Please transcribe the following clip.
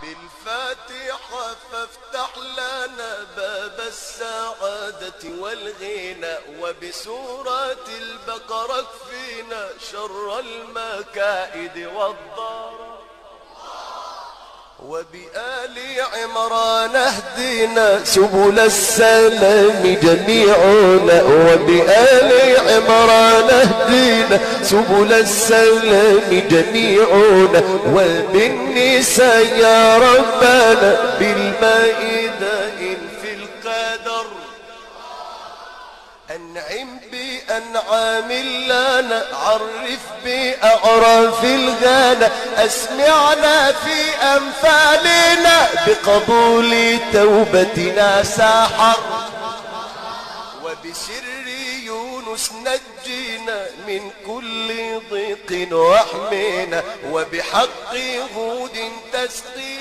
بالفاتحة فافتح لنا باب السعادة والغنى، وبسورة البقرة اكفينا شر المكائد والضرر، وبآل عمران اهدنا سبل السلام جميعنا، وبآل عمران اهدنا سبل السلام جميعنا، وبالنساء يا ربنا بالمائدة إن في القدر، أنعم بأنعام لنا، عرف بأعراف الغنى، أسمعنا في أنفالنا بقبول توبتنا ساحر، وبسر يونس نجينا من كل ضيق واحمينا، وبحق هود تسقي